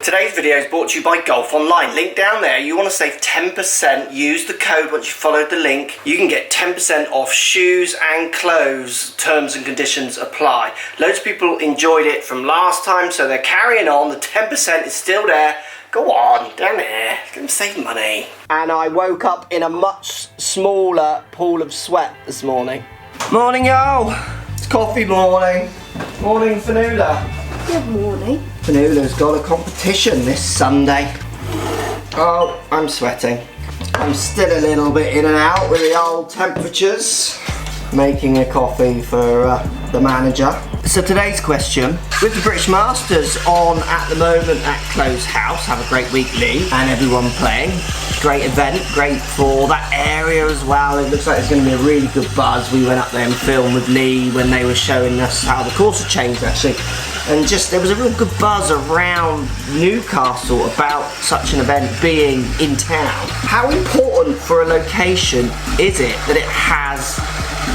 Today's video is brought to you by Golf Online. Link down there. You want to save 10%. Use the code once you followed the link. You can get 10% off shoes and clothes. Terms and conditions apply. Loads of people enjoyed it from last time, so they're carrying on. The 10% is still there. Go on, down there. Let them save money. And I woke up in a much smaller pool of sweat this morning. Morning, y'all. It's coffee morning. Morning, Fanula. Good morning. Fanula's got a competition this Sunday. Oh, I'm sweating. I'm still a little bit in and out with the old temperatures. Making a coffee for the manager. So today's question, with the British Masters on at the moment at Close House, have a great week, Lee, and everyone playing. Great event, great for that area as well. It looks like it's going to be a really good buzz. We went up there and filmed with Lee when they were showing us how the course had changed actually. And just, there was a real good buzz around Newcastle about such an event being in town. How important for a location is it that it has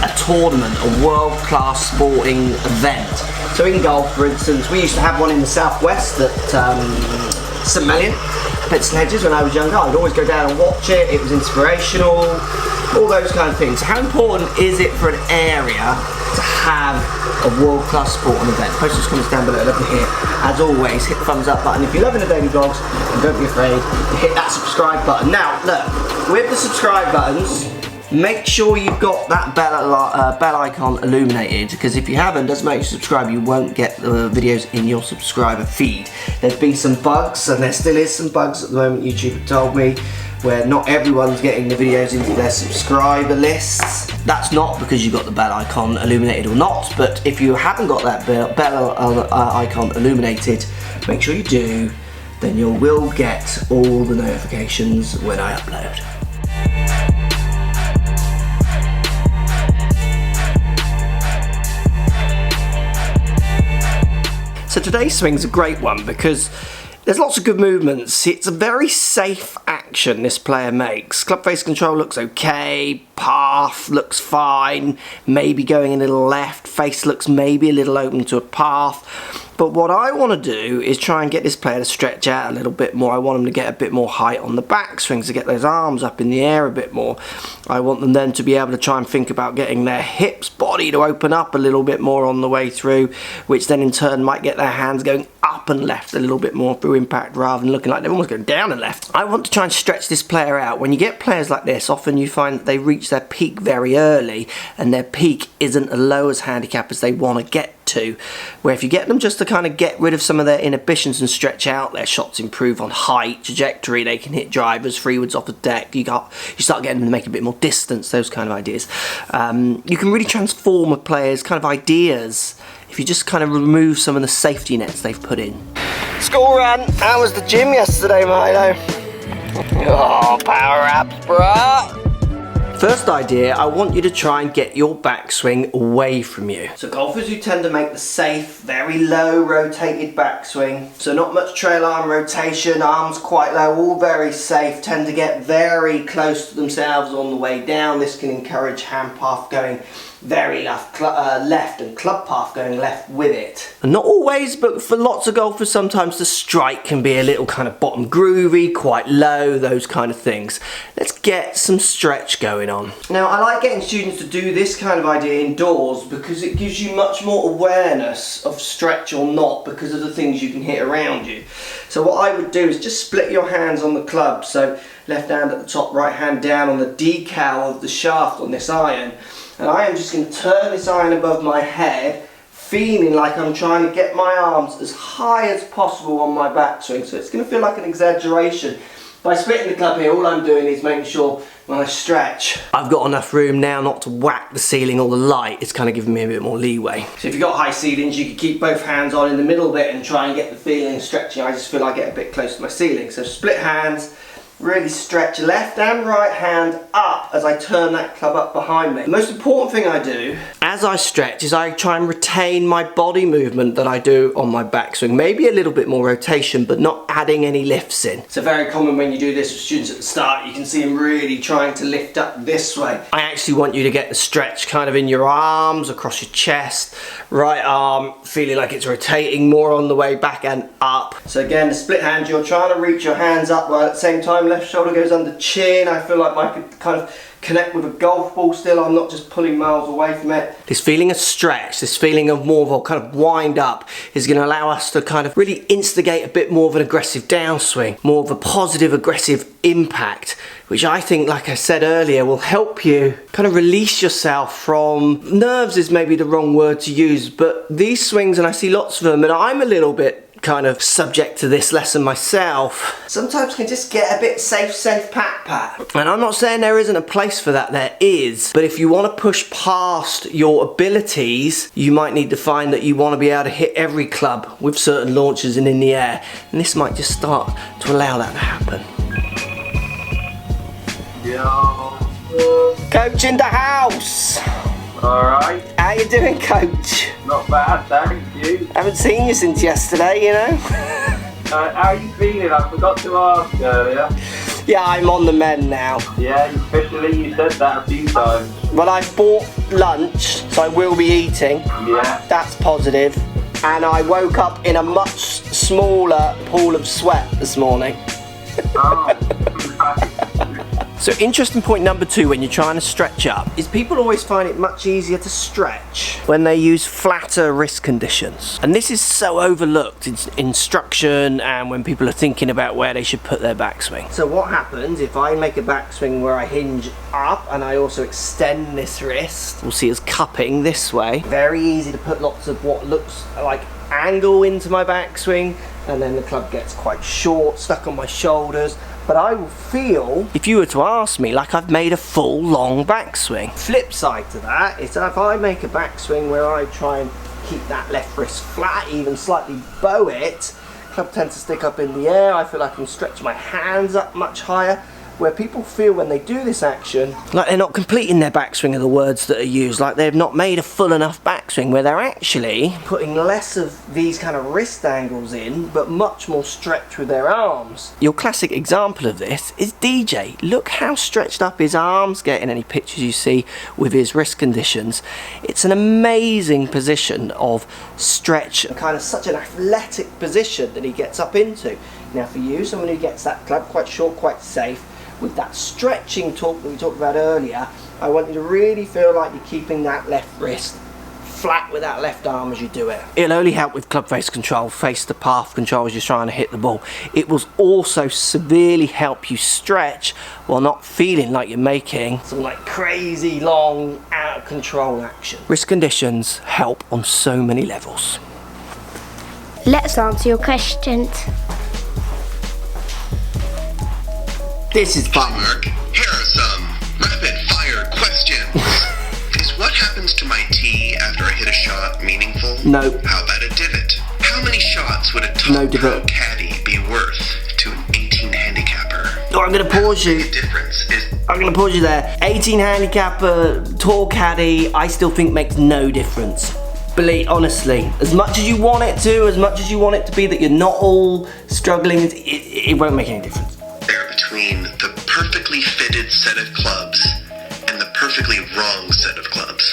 a tournament, a world-class sporting event? So in golf, for instance, we used to have one in the southwest at St Mellion, Pitson Hedges, when I was younger. I'd always go down and watch it. It was inspirational, all those kind of things. How important is it for an area to have a world-class sporting event? Post those comments down below. I'd love to hear. As always, hit the thumbs up button if you're loving the daily vlogs, and don't be afraid to hit that subscribe button. Now, look, with the subscribe buttons, make sure you've got that bell icon illuminated, because if you haven't, doesn't make you subscribe, you won't get the videos in your subscriber feed. There's been some bugs, and there still is some bugs at the moment, YouTube have told me, where not everyone's getting the videos into their subscriber lists. That's not because you've got the bell icon illuminated or not, but if you haven't got that bell icon illuminated, make sure you do, then you will get all the notifications when I upload. So today's swing's a great one because there's lots of good movements. It's a very safe action this player makes. Club face control looks okay, path looks fine, maybe going a little left, face looks maybe a little open to a path. But what I want to do is try and get this player to stretch out a little bit more. I want him to get a bit more height on the backswings, to get those arms up in the air a bit more. I want them then to be able to try and think about getting their hips, body to open up a little bit more on the way through, which then in turn might get their hands going up and left a little bit more through impact rather than looking like they're almost going down and left. I want to try and stretch this player out. When you get players like this, often you find that they reach their peak very early, and their peak isn't as low as handicap as they want to get to, where if you get them just to kind of get rid of some of their inhibitions and stretch out, their shots improve on height, trajectory, they can hit drivers, freewards off the deck, you start getting them to make a bit more distance, those kind of ideas. You can really transform a player's kind of ideas if you just kind of remove some of the safety nets they've put in. School run. How was the gym yesterday, Milo? Oh, power ups, bruh. First idea, I want you to try and get your backswing away from you. So golfers who tend to make the safe, very low rotated backswing, so not much trail arm rotation, arms quite low, all very safe, tend to get very close to themselves on the way down. This can encourage hand path going very left and club path going left with it. And not always, but for lots of golfers, sometimes the strike can be a little kind of bottom groovy, quite low, those kind of things. Let's get some stretch going on. Now, I like getting students to do this kind of idea indoors because it gives you much more awareness of stretch or not because of the things you can hit around you. So what I would do is just split your hands on the club. So left hand at the top, right hand down on the decal of the shaft on this iron. And I am just going to turn this iron above my head, feeling like I'm trying to get my arms as high as possible on my backswing. So it's going to feel like an exaggeration. By splitting the club here, all I'm doing is making sure when I stretch, I've got enough room now not to whack the ceiling or the light. It's kind of giving me a bit more leeway. So if you've got high ceilings, you can keep both hands on in the middle bit and try and get the feeling of stretching. I just feel I get a bit close to my ceiling. So split hands. Really stretch left and right hand up as I turn that club up behind me. The most important thing I do as I stretch is I try and retain my body movement that I do on my backswing. Maybe a little bit more rotation, but not adding any lifts in. So very common when you do this with students at the start, you can see them really trying to lift up this way. I actually want you to get the stretch kind of in your arms, across your chest, right arm, feeling like it's rotating more on the way back and up. So again, the split hand, you're trying to reach your hands up while at the same time left shoulder goes under chin. I feel like I could kind of connect with a golf ball still. I'm not just pulling miles away from it. This feeling of stretch, this feeling of more of a kind of wind up is going to allow us to kind of really instigate a bit more of an aggressive downswing, more of a positive aggressive impact, which I think, like I said earlier, will help you kind of release yourself from, nerves is maybe the wrong word to use, but these swings, and I see lots of them, and I'm a little bit kind of subject to this lesson myself, sometimes can just get a bit safe, pat. And I'm not saying there isn't a place for that, there is, but if you want to push past your abilities, you might need to find that you want to be able to hit every club with certain launches and in the air, and this might just start to allow that to happen. Yo. Coach in the house! Alright. How you doing, Coach? Not bad, thank you. Haven't seen you since yesterday, you know? How are you feeling? I forgot to ask earlier. Yeah, I'm on the mend now. Yeah, officially you said that a few times. Well, I've bought lunch, so I will be eating. Yeah. That's positive. And I woke up in a much smaller pool of sweat this morning. Oh. So interesting point number 2 when you're trying to stretch up is people always find it much easier to stretch when they use flatter wrist conditions. And this is so overlooked in instruction and when people are thinking about where they should put their backswing. So what happens if I make a backswing where I hinge up and I also extend this wrist? We'll see us cupping this way. Very easy to put lots of what looks like angle into my backswing, and then the club gets quite short, stuck on my shoulders. But I will feel, if you were to ask me, like I've made a full long backswing. Flip side to that is that if I make a backswing where I try and keep that left wrist flat, even slightly bow it, club tends to stick up in the air. I feel like I can stretch my hands up much higher. Where people feel when they do this action like they're not completing their backswing are the words that are used, like they've not made a full enough backswing, where they're actually putting less of these kind of wrist angles in but much more stretch with their arms. Your classic example of this is DJ. Look how stretched up his arms get in any pictures you see with his wrist conditions. It's an amazing position of stretch, kind of such an athletic position that he gets up into. Now for you, someone who gets that club quite short, quite safe, with that stretching talk that we talked about earlier, I want you to really feel like you're keeping that left wrist flat with that left arm as you do it. It'll only help with club face control, face to path control as you're trying to hit the ball. It will also severely help you stretch while not feeling like you're making some like crazy long out of control action. Wrist conditions help on so many levels. Let's answer your questions. This is fun. Mark, here are some rapid-fire questions. Is what happens to my tee after I hit a shot meaningful? No. How about a divot? How many shots would a top pro caddy be worth to an 18 handicapper? Oh, I'm going to pause you. The difference is... I'm going to pause you there. 18 handicapper, tall caddy, I still think makes no difference. Believe, honestly, as much as you want it to, as much as you want it to be that you're not all struggling, it won't make any difference. They're between the perfectly fitted set of clubs and the perfectly wrong set of clubs.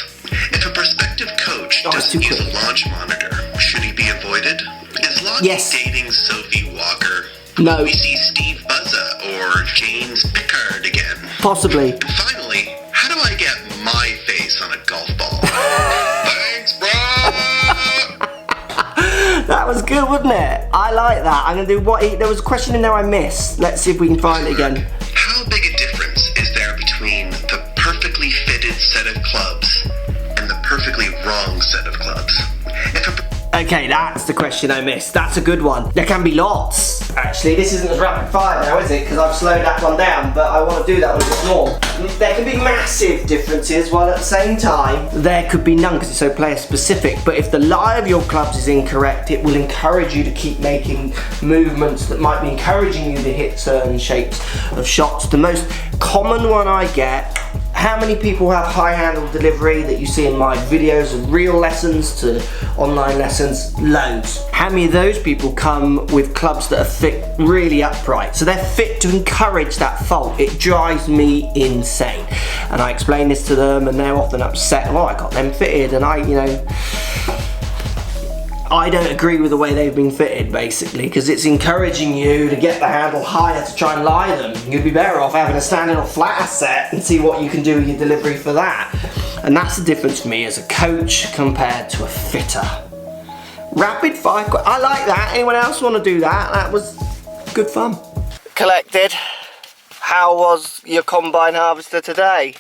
If a prospective coach doesn't use a launch monitor, should he be avoided? Is Lockie dating Sophie Walker? No. Will we see Steve Buzza or James Pickard again? Possibly. And finally, how do I get my face on a golf ball? Thanks, bro! That was good, wasn't it? I like that. I'm going to do what there was a question in there I missed. Let's see if we can find it again. How big a difference is there between the perfectly fitted set of clubs and the perfectly wrong set of clubs? Okay, that's the question I missed. That's a good one. There can be lots. Actually, this isn't as rapid fire now, is it? Because I've slowed that one down, but I want to do that one a bit more. There can be massive differences, while at the same time, there could be none because it's so player specific. But if the lie of your clubs is incorrect, it will encourage you to keep making movements that might be encouraging you to hit certain shapes of shots. The most common one I get How many people have high handle delivery that you see in my videos of real lessons to online lessons? Loads. How many of those people come with clubs that are fit really upright? So they're fit to encourage that fault. It drives me insane. And I explain this to them and they're often upset. Well, I got them fitted and I don't agree with the way they've been fitted, basically, because it's encouraging you to get the handle higher to try and lie them. You'd be better off having a standing or flatter set and see what you can do with your delivery for that. And that's the difference for me as a coach compared to a fitter. Rapid fire, I like that. Anyone else want to do that? That was good fun. Collected. How was your combine harvester today?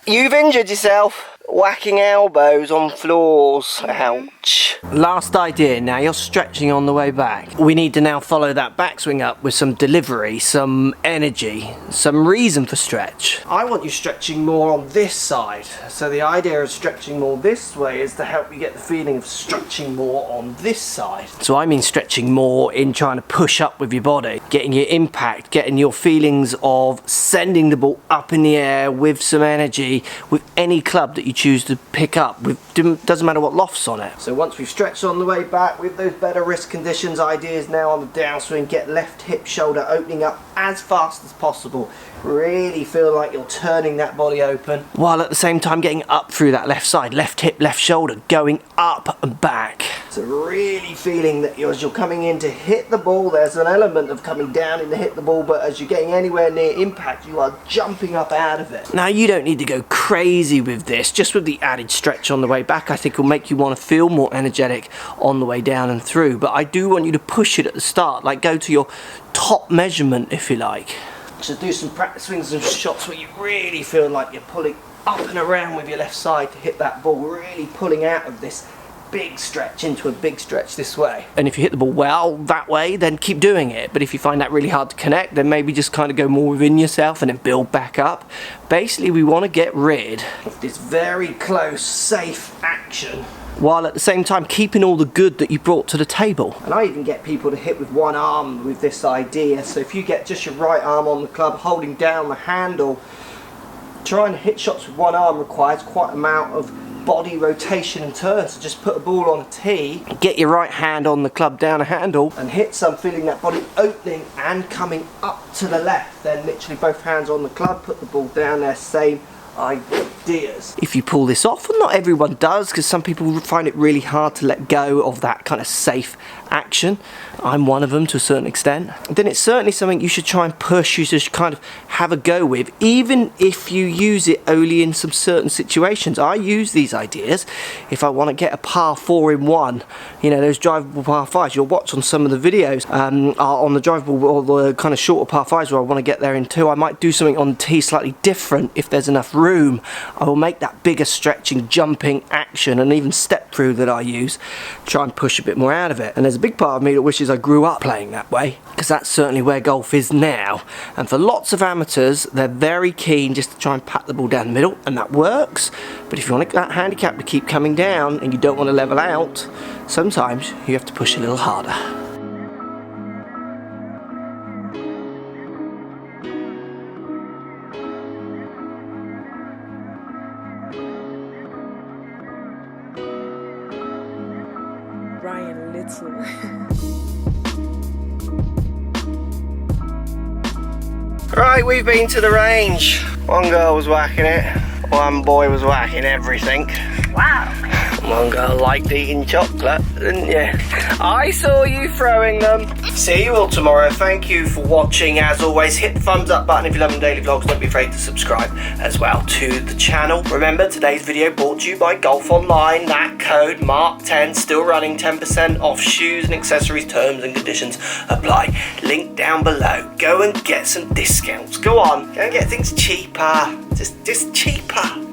You've injured yourself. Whacking elbows on floors. Ouch. Last idea, now you're stretching on the way back. We need to now follow that backswing up with some delivery, some energy, some reason for stretch. I want you stretching more on this side. So the idea of stretching more this way is to help you get the feeling of stretching more on this side. So I mean stretching more in trying to push up with your body, getting your impact, getting your feelings of sending the ball up in the air with some energy, with any club that you choose to pick up, doesn't matter what loft's on it. So once we've stretched on the way back with those better wrist conditions, ideas now on the downswing, get left hip shoulder opening up as fast as possible. Really feel like you're turning that body open, while at the same time getting up through that left side, left hip, left shoulder, going up and back. So really feeling that as you're coming in to hit the ball, there's an element of coming down in to hit the ball, but as you're getting anywhere near impact, you are jumping up out of it. Now you don't need to go crazy with this, just with the added stretch on the way back, I think will make you want to feel more energetic on the way down and through. But I do want you to push it at the start, like go to your top measurement if you like. So do some practice swings and shots where you really feel like you're pulling up and around with your left side to hit that ball, really pulling out of this big stretch into a big stretch this way. And if you hit the ball well that way, then keep doing it. But if you find that really hard to connect, then maybe just kind of go more within yourself and then build back up. Basically, we want to get rid of this very close, safe action, while at the same time keeping all the good that you brought to the table. And I even get people to hit with one arm with this idea. So if you get just your right arm on the club, holding down the handle, trying to hit shots with one arm requires quite an amount of body rotation and turn. So just put a ball on a tee, get your right hand on the club down a handle and hit some, feeling that body opening and coming up to the left. Then literally both hands on the club, put the ball down there, same ideas. If you pull this off, and not everyone does, because some people find it really hard to let go of that kind of safe action. I'm one of them to a certain extent. Then it's certainly something you should try and push, you should kind of have a go with, even if you use it only in some certain situations. I use these ideas if I want to get a par 4 in 1, you know, those drivable par 5s. You'll watch on some of the videos are on the drivable or the kind of shorter par 5s where I want to get there in 2. I might do something on the tee slightly different if there's enough room. I will make that bigger stretching, jumping action and even step through that I use, try and push a bit more out of it. And there's a big part of me that wishes I grew up playing that way, because that's certainly where golf is now. And for lots of amateurs, they're very keen just to try and pat the ball down the middle, and that works. But if you want that handicap to keep coming down and you don't want to level out, sometimes you have to push a little harder. Brian Little. Right, we've been to the range. One girl was whacking it, one boy was whacking everything. Wow. One girl liked eating chocolate, didn't you? I saw you throwing them. See you all tomorrow. Thank you for watching. As always, hit the thumbs up button if you love my daily vlogs. Don't be afraid to subscribe as well to the channel. Remember, today's video brought to you by Golf Online. That code MARK10 still running, 10% off shoes and accessories. Terms and conditions apply. Link down below. Go and get some discounts. Go on, go and get things cheaper. Just cheaper.